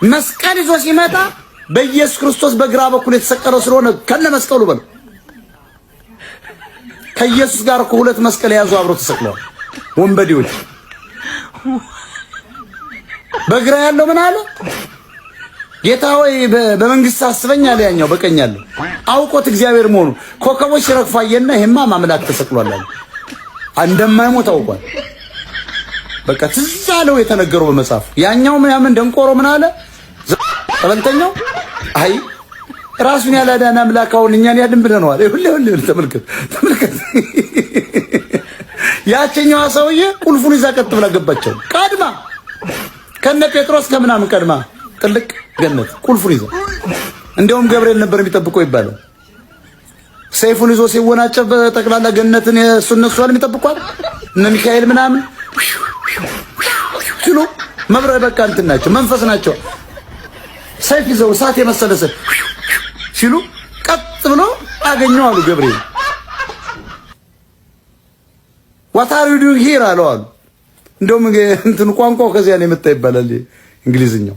መስቀል ይዞ ሲመጣ በኢየሱስ ክርስቶስ በግራ በኩል የተሰቀለው ስለሆነ ከነ መስቀሉ በል ከኢየሱስ ጋር እኮ ሁለት መስቀል ያዙ አብረው ተሰቅለዋል ወንበዴዎች። በግራ ያለው ምን አለ? ጌታ ሆይ በመንግስት አስበኝ አለ። ያኛው በቀኝ ያለው አውቆት እግዚአብሔር መሆኑ ኮከቦች ሲረግፋየና ይሄማ ማምላክ ተሰቅሏል አለ። እንደማይሞት አውቋል። በቃ ትዝ አለው የተነገረው በመጽሐፍ። ያኛው ምን ደንቆሮ ምን አለ? ጠበልተኛው አይ ራሱን ያላዳነ አምላክ አሁን እኛን ያድን ብለነዋል። ሁሉ ተመልከት። ያቺኛዋ ሰውዬ ቁልፉን ይዛ ቀጥ ብላ ገባቸው። ቀድማ ከነ ጴጥሮስ ከምናምን ቀድማ ጥልቅ ገነት ቁልፉን ይዛ። እንደውም ገብርኤል ነበር የሚጠብቀው ይባላል። ሰይፉን ይዞ ሲወናጨፍ በጠቅላላ ገነትን እነሱ አለ የሚጠብቋል። እነ ሚካኤል ምናምን ሲሉ መብረር በቃ እንትን ናቸው መንፈስ ናቸው። ሰይፍ ይዘው እሳት የመሰለ ሰይፍ ሲሉ ቀጥ ብሎ አገኘው አሉ ገብርኤል። what are you doing here አሉ። እንደውም እንትን ቋንቋው ከዚያ ነው የመጣ ይባላል እንግሊዝኛው።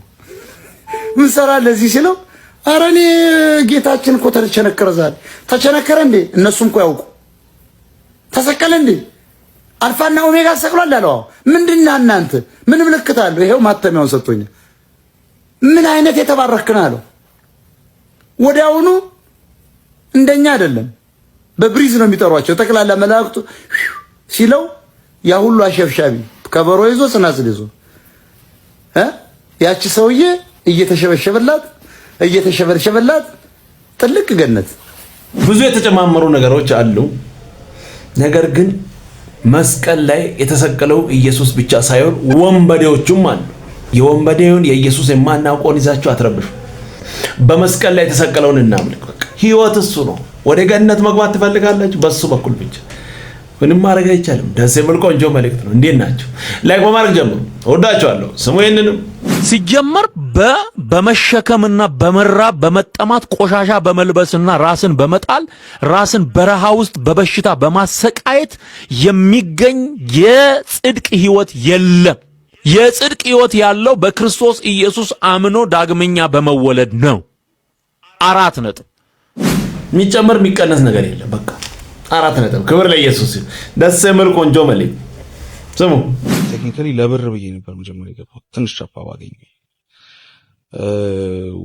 ምን ሰራለህ እዚህ ሲለው ኧረ እኔ ጌታችን እኮ ተቸነከረ ዛሬ። ተቸነከረ እንዴ? እነሱም እኮ ያውቁ ተሰቀለ እንዴ? አልፋና ኦሜጋ ተሰቅሏል አለው። ምንድነው እናንተ ምን ምልክት አለው? ይሄው ማተሚያውን ሰጥቶኛል። ምን አይነት የተባረክና አለው። ወዲያውኑ እንደኛ አይደለም በብሪዝ ነው የሚጠሯቸው ጠቅላላ መላእክቱ ሲለው ያ ሁሉ አሸብሻቢ ከበሮ ይዞ ጽናጽል ይዞ ያቺ ሰውዬ እየተሸበሸበላት ጥልቅ ገነት። ብዙ የተጨማመሩ ነገሮች አሉ። ነገር ግን መስቀል ላይ የተሰቀለው ኢየሱስ ብቻ ሳይሆን ወንበዴዎቹም አሉ። የወንበዴውን የኢየሱስ የማናውቀውን ይዛችሁ አትረብሹ። በመስቀል ላይ የተሰቀለውን እናምልክ። ህይወት እሱ ነው። ወደ ገነት መግባት ትፈልጋላችሁ? በሱ በኩል ብቻ ምንም ማድረግ አይቻልም። ደስ የሚል ቆንጆ መልእክት ነው። እንዴት ናችሁ? ላይክ በማድረግ ጀምሩ። እወዳችኋለሁ። ስሙ ይሄንንም ሲጀመር በመሸከምና በመራብ በመጠማት ቆሻሻ በመልበስና ራስን በመጣል ራስን በረሃ ውስጥ በበሽታ በማሰቃየት የሚገኝ የጽድቅ ህይወት የለም። የጽድቅ ህይወት ያለው በክርስቶስ ኢየሱስ አምኖ ዳግመኛ በመወለድ ነው። 4 ነጥብ። የሚጨመር የሚቀነስ ነገር የለም። በቃ 4 ነጥብ። ክብር ለኢየሱስ ይሁን። ደስ የሚል ቆንጆ መልእክት። ስሙ ቴክኒካሊ ለብር ብዬ ነበር መጀመሪያ የገባው። ትንሽ ቻፓ ባገኘ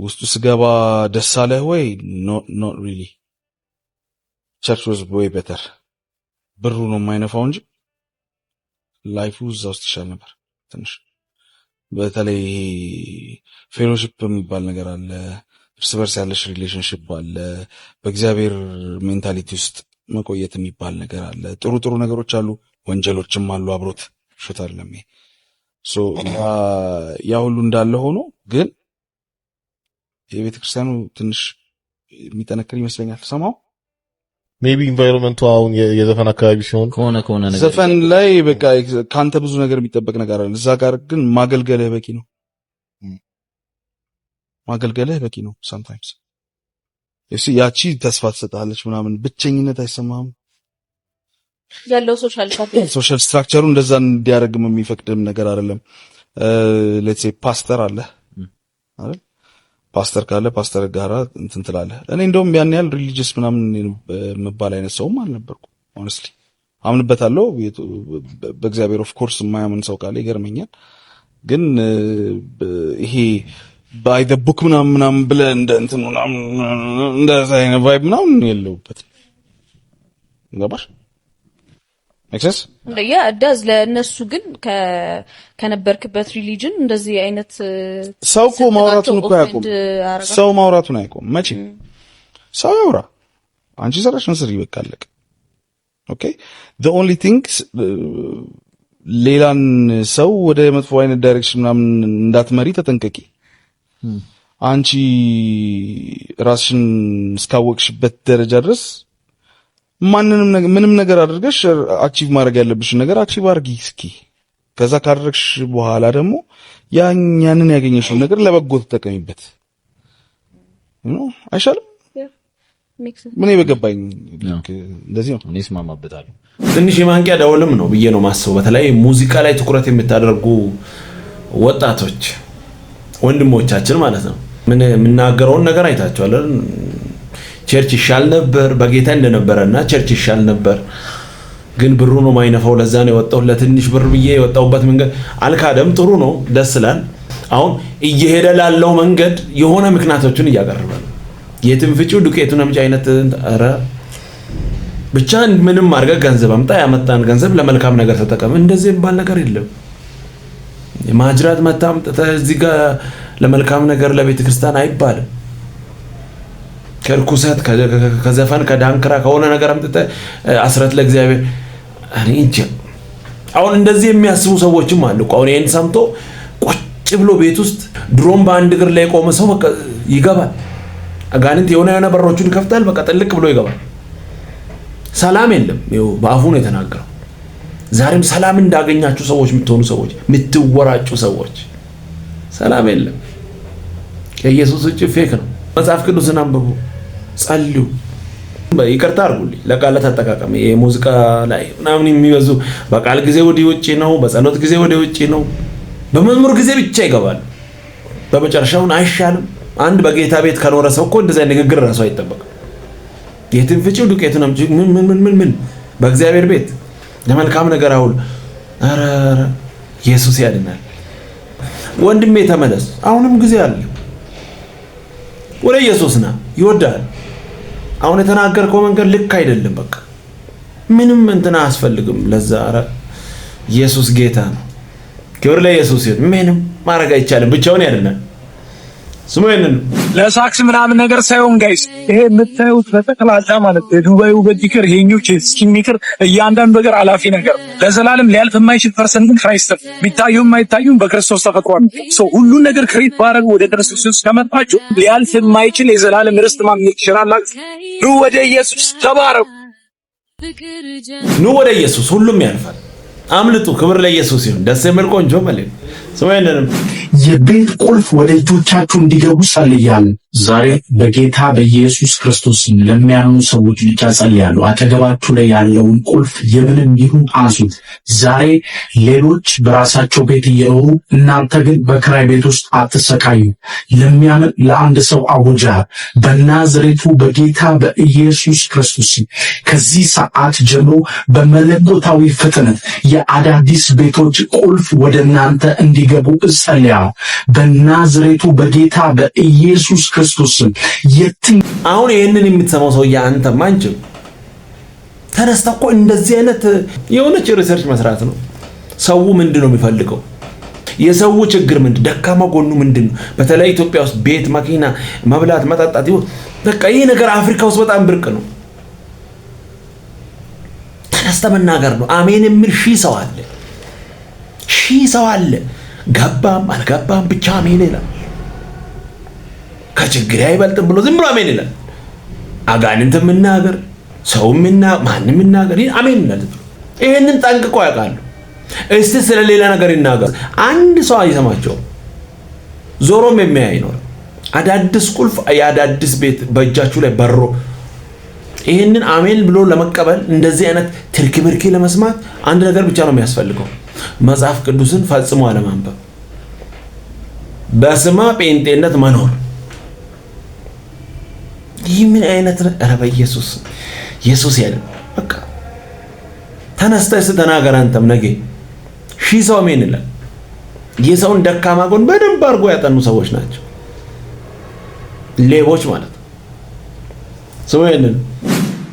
ውስጡ ስገባ ደስ አለህ ወይ? ኖት ሪሊ። ቸርች ዋዝ ዌይ ቤተር። ብሩ ነው የማይነፋው እንጂ ላይፉ እዛ ውስጥ ይሻል ነበር ትንሽ። በተለይ ፌሎሺፕ የሚባል ነገር አለ፣ እርስ በርስ ያለሽ ሪሌሽንሽፕ አለ፣ በእግዚአብሔር ሜንታሊቲ ውስጥ መቆየት የሚባል ነገር አለ። ጥሩ ጥሩ ነገሮች አሉ፣ ወንጀሎችም አሉ አብሮት። ሹት አይደለም ሶ ያ ሁሉ እንዳለ ሆኖ ግን የቤተ ክርስቲያኑ ትንሽ የሚጠነክር ይመስለኛል። ሰማው ሜቢ ኢንቫይሮንመንቱ አሁን የዘፈን አካባቢ ሲሆን ከሆነ ነገር ዘፈን ላይ በቃ ካንተ ብዙ ነገር የሚጠበቅ ነገር አለ። እዛ ጋር ግን ማገልገልህ በቂ ነው። ማገልገልህ በቂ ነው። sometimes ያቺ ተስፋ ትሰጣለች ምናምን፣ ብቸኝነት አይሰማም። ያለው ሶሻል ስትራክቸሩ እንደዛ እንዲያደርግም የሚፈቅድም ነገር አይደለም። ሌትስ ሴ ፓስተር አለ አይደል? ፓስተር ካለ ፓስተር ጋራ እንትን ትላለህ። እኔ እንደውም ያን ያህል ሪሊጂየስ ምናምን መባል አይነት ሰውም አልነበርኩም። ሆነስትሊ አምንበታለሁ በእግዚአብሔር። ኦፍ ኮርስ የማያምን ሰው ካለ ይገርመኛል። ግን ይሄ ባይ ዘ ቡክ ምናምን ብለህ እንደ እንትን ምናምን እንደዛ አይነት ቫይብ ምናምን የለውበትም። ገባሽ? ኤክሰስ ያ ዳዝ ለነሱ ግን ከነበርክበት ሪሊጅን እንደዚህ አይነት ሰው እኮ ማውራቱን እኮ ያቆም። ሰው ማውራቱን አይቆም። መቼ ሰው ያውራ፣ አንቺ ሰራሽን ስሪ፣ በቃ አለቀ። ኦኬ the only thing ሌላን ሰው ወደ መጥፎ አይነት ዳይሬክሽን ምናምን እንዳትመሪ ተጠንቀቂ። አንቺ ራስሽን እስካወቅሽበት ደረጃ ድረስ ምንም ነገር አድርገሽ አቺቭ ማድረግ ያለብሽ ነገር አቺቭ አድርጊ እስኪ። ከዛ ካደረግሽ በኋላ ደግሞ ያንን ያገኘሽው ነገር ለበጎ ተጠቀሚበት። አይሻልም? ምን በገባኝ እንደዚህ ነው። እኔስ ማማበታለሁ። ትንሽ የማንቂያ ደወልም ነው ብዬ ነው ማስበው። በተለይ ሙዚቃ ላይ ትኩረት የምታደርጉ ወጣቶች ወንድሞቻችን ማለት ነው። ምን የምናገረውን ነገር አይታችኋል። ቸርች ይሻል ነበር በጌታ እንደነበረና ቸርች ይሻል ነበር፣ ግን ብሩ ነው ማይነፋው። ለዛ ነው የወጣው ለትንሽ ብር ብዬ የወጣውበት መንገድ አልካደም። ጥሩ ነው፣ ደስ ይላል። አሁን እየሄደ ላለው መንገድ የሆነ ምክንያቶችን እያቀረበ ነው። የትም ፍጪው ዱቄቱን አምጪ አይነት ኧረ ብቻ ምንም አድርገህ ገንዘብ አምጣ፣ ያመጣን ገንዘብ ለመልካም ነገር ተጠቀም። እንደዚህ የሚባል ነገር የለም። የማጅራት መታምጥ እዚህ ጋር ለመልካም ነገር ለቤተ ክርስቲያን አይባልም። ከርኩሰት ከዘፈን ከዳንክራ ከሆነ ነገር አምጥተህ አስራት ለእግዚአብሔር እንጂ አሁን እንደዚህ የሚያስቡ ሰዎችም አሉ። አሁን ይሄን ሰምቶ ቁጭ ብሎ ቤት ውስጥ ድሮም በአንድ እግር ላይ ቆመ ሰው በቃ ይገባል። አጋንንት የሆነ በሮቹን ይከፍታል፣ በቃ ጥልቅ ብሎ ይገባል። ሰላም የለም። ይኸው በአፉ ነው የተናገረው። ዛሬም ሰላም እንዳገኛችሁ ሰዎች የምትሆኑ ሰዎች፣ የምትወራጩ ሰዎች ሰላም የለም። ከኢየሱስ ውጭ ፌክ ነው። መጽሐፍ ቅዱስን አንብቡ፣ ጸልዩ። ይቅርታ አድርጉልኝ ለቃላት አጠቃቀም። የሙዚቃ ላይ ምናምን የሚበዙ በቃል ጊዜ ወዲህ ውጪ ነው፣ በጸሎት ጊዜ ወዲህ ውጪ ነው፣ በመዝሙር ጊዜ ብቻ ይገባል። በመጨረሻውን አይሻልም? አንድ በጌታ ቤት ከኖረ ሰው እኮ እንደዛ ንግግር ራሱ አይጠበቅም። የትም ፍጪው ዱቄቱን አምጪ ምን በእግዚአብሔር ቤት ለመልካም ነገር አውል። ኧረ ኢየሱስ ያድናል። ወንድሜ ተመለስ፣ አሁንም ጊዜ አለ። ወደ ኢየሱስ ና፣ ይወዳል። አሁን የተናገርከው መንገድ ልክ አይደለም። በቃ ምንም እንትና አያስፈልግም። ለዛ ኧረ ኢየሱስ ጌታ ነው። ክብር ለኢየሱስ ይሁን። ምንም ማድረግ አይቻልም፣ ብቻውን ያድናል። ስሙ ይሄንን ለሳክስ ምናምን ነገር ሳይሆን ጋይስ፣ ይሄ የምታዩት በጠቅላላ ማለት የዱባዩ በዲክር ይሄኞች ስኪሚክር እያንዳንዱ ነገር አላፊ ነገር ለዘላለም ሊያልፍ የማይችል ፐርሰንት ክራይስት ቢታዩም የማይታዩም በክርስቶስ ተፈጥሯል። ሁሉን ነገር ክሬት ባረግ ወደ ክርስቶስ ከመጣችሁ ሊያልፍ የማይችል የዘላለም ርስት ማግኘት ትችላላችሁ። ኑ ወደ ኢየሱስ ተባረኩ። ኑ ወደ ኢየሱስ፣ ሁሉም ያልፋል። አምልጡ። ክብር ለኢየሱስ ይሁን። ደስ የሚል ቆንጆ መልእክት። ስሙኝንም የቤት ቁልፍ ወደ እጆቻችሁ እንዲገቡ ጸልያለሁ። ዛሬ በጌታ በኢየሱስ ክርስቶስ ለሚያምኑ ሰዎች ብቻ ጸልያለሁ። አጠገባችሁ ላይ ያለውን ቁልፍ የምንም ይሁን አንሱት። ዛሬ ሌሎች በራሳቸው ቤት እየኖሩ እናንተ ግን በክራይ ቤት ውስጥ አትሰቃዩ። ለሚያምን ለአንድ ሰው አውጃ በናዝሬቱ በጌታ በኢየሱስ ክርስቶስ ከዚህ ሰዓት ጀምሮ በመለኮታዊ ፍጥነት የአዳዲስ ቤቶች ቁልፍ ወደ እናንተ እንዲገቡ ጸልያለሁ። በናዝሬቱ በጌታ በኢየሱስ ክርስቶስ አሁን ይሄንን የምትሰማው ሰው አንተ ማንችም ተነስታ እኮ እንደዚህ አይነት የሆነች ሪሰርች መስራት ነው። ሰው ምንድነው የሚፈልገው? የሰው ችግር ምንድን፣ ደካማ ጎኑ ምንድነው? በተለይ ኢትዮጵያ ውስጥ ቤት፣ መኪና፣ መብላት፣ መጠጣት በቃ ይሄ ነገር አፍሪካ ውስጥ በጣም ብርቅ ነው። ተነስተ መናገር ነው። አሜን የሚል ሺህ ሰው አለ። ገባም አልገባም ብቻ አሜን ይላል። ከችግር አይበልጥም ብሎ ዝም ብሎ አሜን ይላል። አጋንንት ምናገር ሰው ማንም ምናገር አሜን ይላል። ይሄንን ጠንቅቆ ያውቃሉ። እስቲ ስለሌላ ነገር ይናገር። አንድ ሰው አይሰማቸው። ዞሮም የሚያይ ነው። አዳዲስ ቁልፍ የአዳዲስ ቤት በእጃችሁ ላይ በሮ ይሄንን አሜን ብሎ ለመቀበል እንደዚህ አይነት ትርክብርኪ ለመስማት አንድ ነገር ብቻ ነው የሚያስፈልገው። መጽሐፍ ቅዱስን ፈጽሞ አለማንበብ፣ በስማ ጴንጤነት መኖር። ይህ ምን አይነት ኧረ በኢየሱስ ኢየሱስ ያለ በቃ ተነስተህ ስትናገር አንተም ነገ ሺህ ሰው አሜን ይላል። የሰውን ደካማ ጎን በደንብ አድርጎ ያጠኑ ሰዎች ናቸው፣ ሌቦች ማለት ነው። ሰው ይሄንን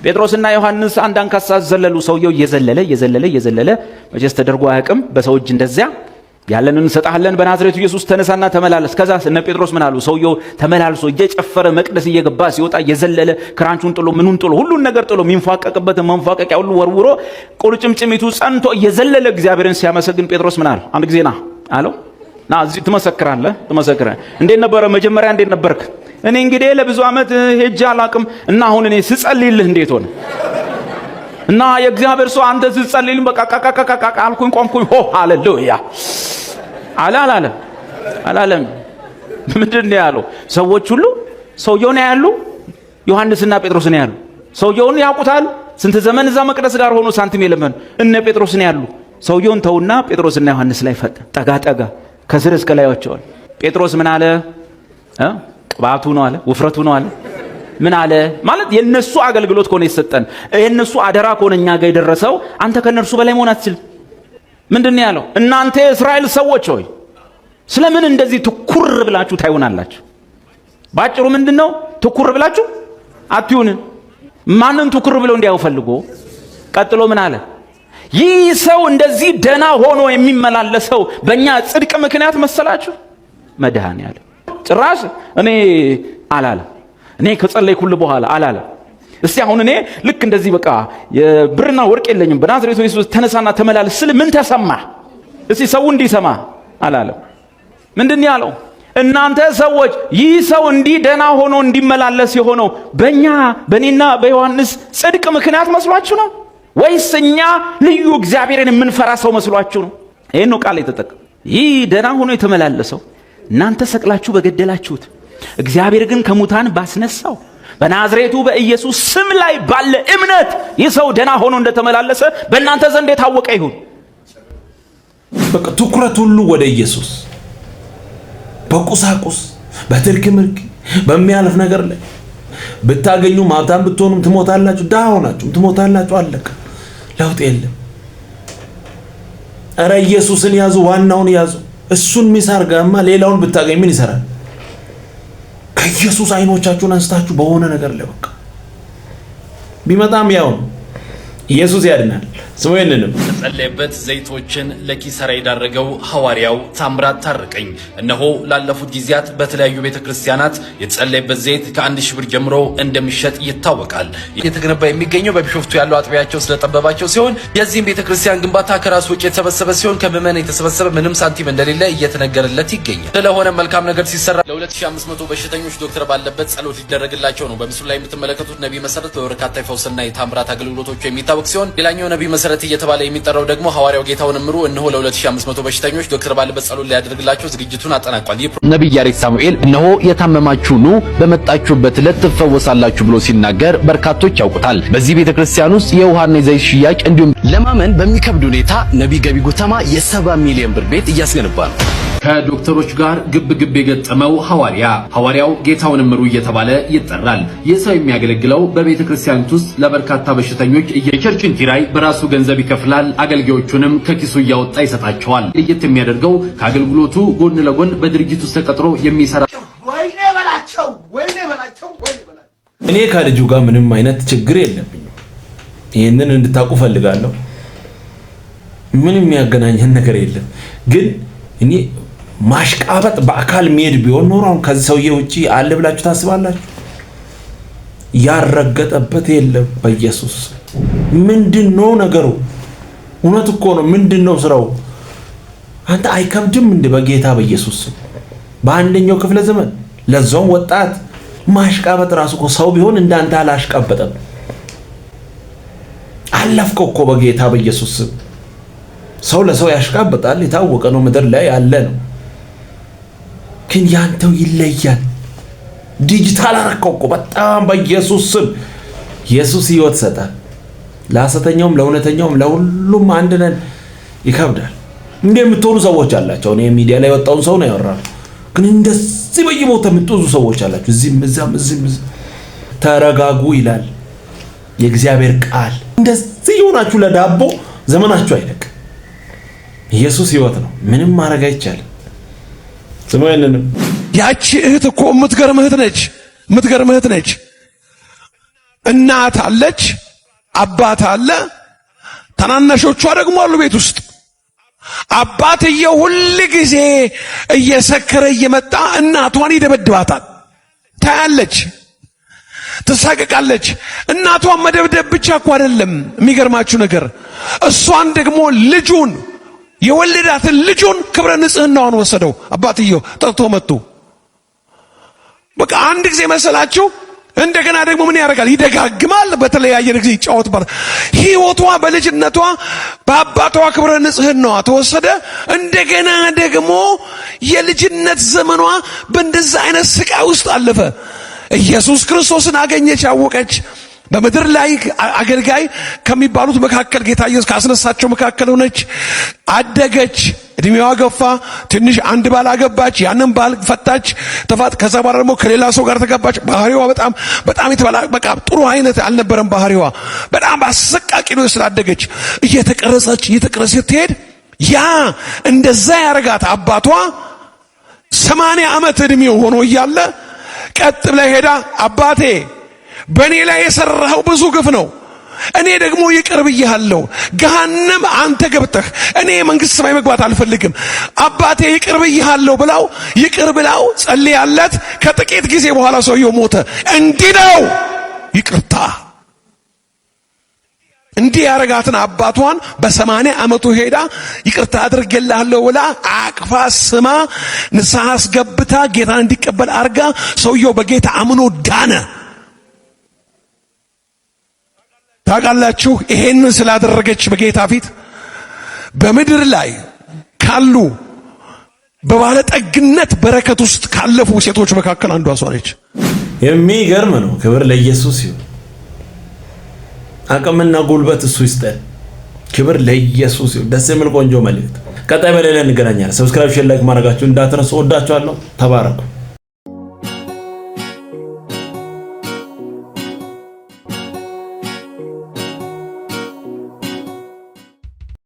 ጴጥሮስና ዮሐንስ አንድ አንካሳ ዘለሉ። ሰውየው እየዘለለ መቼስ ተደርጎ አያውቅም በሰው እጅ እንደዚያ። ያለንን እንሰጣለን በናዝሬቱ ኢየሱስ ተነሳና ተመላለስ። ከዛ እነ ጴጥሮስ ምን አሉ? ሰውየው ተመላልሶ እየጨፈረ መቅደስ እየገባ ሲወጣ እየዘለለ ክራንቹን ጥሎ ምኑን ጥሎ ሁሉን ነገር ጥሎ ሚንፋቀቅበት መንፋቀቂያ ሁሉ ወርውሮ ቁርጭምጭሚቱ ጸንቶ እየዘለለ እግዚአብሔርን ሲያመሰግን ጴጥሮስ ምን አለ? አንድ ጊዜ ና አለው። ና እዚህ ትመሰክራለህ። እንዴት ነበረ መጀመሪያ? እንዴት ነበርክ? እኔ እንግዲህ ለብዙ ዓመት ሄጄ አላቅም እና አሁን እኔ ስጸልይልህ እንዴት ሆነ? እና የእግዚአብሔር ሰው አንተ ስትጸልይልኝ በቃ አልኩኝ፣ ቆምኩኝ። ሆ ሃሌሉያ አላለም። ምንድን ነው ያለው? ሰዎች ሁሉ ሰውየውን ያያሉ፣ ዮሐንስና ጴጥሮስን ያያሉ። ሰውየውን ያውቁታል። ስንት ዘመን እዛ መቅደስ ጋር ሆኖ ሳንቲም የለመኑ እነ ጴጥሮስን ያሉ። ሰውየውን ተውና ጴጥሮስና ዮሐንስ ላይ ጠጋ ከስር እስከ ላያቸዋል። ጴጥሮስ ምን አለ? ቅባቱ ነው አለ? ውፍረቱ ነው አለ? ምን አለ? ማለት የነሱ አገልግሎት ከሆነ የሰጠን የነሱ አደራ ከሆነ እኛ ጋር የደረሰው አንተ ከነርሱ በላይ መሆን አትችልም። ምንድነው ያለው? እናንተ የእስራኤል ሰዎች ሆይ ስለምን እንደዚህ ትኩር ብላችሁ ታዩናላችሁ? ባጭሩ ምንድነው? ትኩር ብላችሁ አትዩን። ማንን ትኩር ብለው እንዲያው ፈልጎ? ቀጥሎ ምን አለ? ይህ ሰው እንደዚህ ደና ሆኖ የሚመላለሰው በእኛ ጽድቅ ምክንያት መሰላችሁ? መድኃኔዓለም ጭራሽ እኔ አላለ እኔ ከጸለይኩልህ በኋላ አላለ። እስቲ አሁን እኔ ልክ እንደዚህ በቃ የብርና ወርቅ የለኝም በናዝሬቱ ኢየሱስ ተነሳና ተመላለስ ስል ምን ተሰማ? እስቲ ሰው እንዲሰማ አላለ። ምንድነው ያለው? እናንተ ሰዎች ይህ ሰው እንዲህ ደና ሆኖ እንዲመላለስ የሆነው በእኔና በዮሐንስ ጽድቅ ምክንያት መስሏችሁ ነው ወይስ እኛ ልዩ እግዚአብሔርን የምንፈራ ሰው መስሏችሁ ነው? ይሄን ነው ቃል የተጠቀመው። ይህ ደና ሆኖ የተመላለሰው እናንተ ሰቅላችሁ በገደላችሁት እግዚአብሔር ግን ከሙታን ባስነሳው በናዝሬቱ በኢየሱስ ስም ላይ ባለ እምነት ይህ ሰው ደና ሆኖ እንደተመላለሰ በእናንተ ዘንድ የታወቀ ይሁን። በቃ ትኩረት ሁሉ ወደ ኢየሱስ። በቁሳቁስ በትርክ ምርክ በሚያልፍ ነገር ላይ ብታገኙ ሀብታም ብትሆኑም ትሞታላችሁ፣ ድሃ ሆናችሁም ትሞታላችሁ። አለቀ። ለውጥ የለም። ኧረ ኢየሱስን ያዙ፣ ዋናውን ያዙ። እሱን ሚሳርጋማ ሌላውን ብታገኝ ምን ይሰራል? ከኢየሱስ አይኖቻችሁን አንስታችሁ በሆነ ነገር ላይ በቃ ቢመጣም ያው ኢየሱስ ያድናል። ስሙኝንም ተጸለየበት ዘይቶችን ለኪሳራ የዳረገው ሐዋርያው ታምራት ታረቀኝ እነሆ ላለፉት ጊዜያት በተለያዩ ቤተክርስቲያናት የተጸለየበት ዘይት ከ1000 ብር ጀምሮ እንደሚሸጥ ይታወቃል። የተገነባ የሚገኘው በቢሾፍቱ ያለው አጥቢያቸው ስለጠበባቸው ሲሆን የዚህም ቤተክርስቲያን ግንባታ ከራሱ ወጪ የተሰበሰበ ሲሆን ከምዕመናን የተሰበሰበ ምንም ሳንቲም እንደሌለ እየተነገረለት ይገኛል። ስለሆነ መልካም ነገር ሲሰራ ለ2500 በሽተኞች ዶክተር ባለበት ጸሎት ሊደረግላቸው ነው። በምስሉ ላይ የምትመለከቱት ነብይ መሰረት በበርካታ ፈውስና የታምራት አገልግሎቶች የሚታወቅ ሲሆን ሌላኛው ነብይ መሰረት እየተባለ የሚጠራው ደግሞ ሐዋርያው ጌታውን እምሩ እነሆ ለ2500 በሽተኞች ዶክተር ባለበት ጸሎት ሊያደርግላቸው ዝግጅቱን አጠናቋል። ነብይ ያሬድ ሳሙኤል እነሆ የታመማችሁ ኑ በመጣችሁበት ዕለት ትፈወሳላችሁ ብሎ ሲናገር በርካቶች ያውቁታል። በዚህ ቤተክርስቲያን ውስጥ የውሃና የዘይት ሽያጭ እንዲሁም ለማመን በሚከብድ ሁኔታ ነብይ ገቢ ጉተማ የ70 ሚሊዮን ብር ቤት እያስገነባ ነው። ከዶክተሮች ጋር ግብ ግብ የገጠመው ሐዋርያው ጌታውን እምሩ እየተባለ ይጠራል። ይህ ሰው የሚያገለግለው በቤተ ክርስቲያኒቱ ውስጥ ለበርካታ በሽተኞች የቸርችን ኪራይ በራሱ ገንዘብ ይከፍላል። አገልጋዮቹንም ከኪሱ እያወጣ ይሰጣቸዋል። ለየት የሚያደርገው ከአገልግሎቱ ጎን ለጎን በድርጅት ውስጥ ተቀጥሮ የሚሰራ ወይኔ በላቸው። እኔ ከልጁ ጋር ምንም አይነት ችግር የለብኝም። ይሄንን እንድታውቁ ፈልጋለሁ። ምንም የሚያገናኘን ነገር የለም። ግን እኔ ማሽቃበጥ በአካል መሄድ ቢሆን ኖሮ አሁን ከዚህ ሰውዬ ውጪ አለ ብላችሁ ታስባላችሁ? ያረገጠበት የለም። በኢየሱስ ምንድነው ነገሩ? እውነት እኮ ነው። ምንድነው ስራው? አንተ አይከብድም እንዴ? በጌታ በኢየሱስ በአንደኛው ክፍለ ዘመን ለዛው ወጣት ማሽቃበጥ ራሱ እኮ ሰው ቢሆን እንዳንተ አላሽቃበጠም። አለፍከው እኮ በጌታ በኢየሱስ ሰው ለሰው ያሽቃበጣል። የታወቀ ነው። ምድር ላይ ያለ ነው። ግን ያንተው ይለያል። ዲጂታል አረከው እኮ በጣም በኢየሱስ ስም። ኢየሱስ ሕይወት ሰጣል። ለሐሰተኛውም ለእውነተኛውም ለሁሉም አንድ ነን። ይከብዳል። እንደ የምትሆኑ ሰዎች አላችሁ። እኔ ሚዲያ ላይ ወጣውን ሰው ነው ያወራው። ግን እንደዚህ በየቦታው የምትወዙ ሰዎች አላችሁ። እዚህም እዛም ተረጋጉ ይላል የእግዚአብሔር ቃል። እንደዚህ ይሆናችሁ ለዳቦ ዘመናችሁ አይለቅ። ኢየሱስ ሕይወት ነው። ምንም ማድረግ አይቻልም። ስሙኝንም ያቺ እህት እኮ የምትገርም እህት ነች። እናት አለች፣ አባት አለ፣ ታናናሾቿ ደግሞ አሉ ቤት ውስጥ። አባትየው ሁል ጊዜ እየሰከረ እየመጣ እናቷን ይደበድባታል። ታያለች፣ ትሳቀቃለች። እናቷን መደብደብ ብቻ እኮ አይደለም የሚገርማችሁ ነገር፣ እሷን ደግሞ ልጁን የወለዳትን ልጁን ክብረ ንጽህናውን ወሰደው። አባትየው ጠርቶ መጡ። በቃ አንድ ጊዜ መሰላችሁ። እንደገና ደግሞ ምን ያደርጋል? ይደጋግማል። በተለያየ ጊዜ ይጫወትባል። ሕይወቷ በልጅነቷ በአባቷ ክብረ ንጽህናዋ ተወሰደ። እንደገና ደግሞ የልጅነት ዘመኗ በእንደዛ አይነት ስቃይ ውስጥ አለፈ። ኢየሱስ ክርስቶስን አገኘች፣ አወቀች። በምድር ላይ አገልጋይ ከሚባሉት መካከል ጌታ ኢየሱስ ካስነሳቸው መካከል ሆነች፣ አደገች፣ እድሜዋ ገፋ፣ ትንሽ አንድ ባል አገባች፣ ያንን ባል ፈታች፣ ተፋት። ከዛ በኋላ ደግሞ ከሌላ ሰው ጋር ተጋባች። ባህሪዋ በጣም የተበላ በቃ ጥሩ አይነት አልነበረም። ባህሪዋ በጣም አሰቃቂ ነው። ስላደገች እየተቀረጸች ስትሄድ ያ እንደዛ ያረጋት አባቷ 80 ዓመት እድሜው ሆኖ እያለ ቀጥ ብላ ሄዳ አባቴ በእኔ ላይ የሰራኸው ብዙ ግፍ ነው፣ እኔ ደግሞ ይቅር ብዬሃለሁ፣ ገሃነም አንተ ገብተህ እኔ መንግሥተ ሰማይ መግባት አልፈልግም፣ አባቴ ይቅር ብዬሃለሁ ብላው ይቅር ብላው ጸልያለት ከጥቂት ጊዜ በኋላ ሰውየው ሞተ። እንዲህ ነው ይቅርታ። እንዲህ ያረጋትን አባቷን በ80 ዓመቱ ሄዳ ይቅርታ አድርጌልሃለሁ ብላ አቅፋ ስማ ንስሐ አስገብታ ጌታን እንዲቀበል አርጋ ሰውየው በጌታ አምኖ ዳነ። ታውቃላችሁ ይሄንን ስላደረገች በጌታ ፊት በምድር ላይ ካሉ በባለጠግነት በረከት ውስጥ ካለፉ ሴቶች መካከል አንዷ እሷ ነች። የሚገርም ነው። ክብር ለኢየሱስ ይሁን። አቅምና ጉልበት እሱ ይስጠን። ክብር ለኢየሱስ ይሁን። ደስ የሚል ቆንጆ መልእክት። ቀጣይ በሌላ እንገናኛለን። ሰብስክራይብ፣ ሼር፣ ላይክ ማድረጋችሁ እንዳትረሱ። ወዳችኋለሁ። ተባረኩ።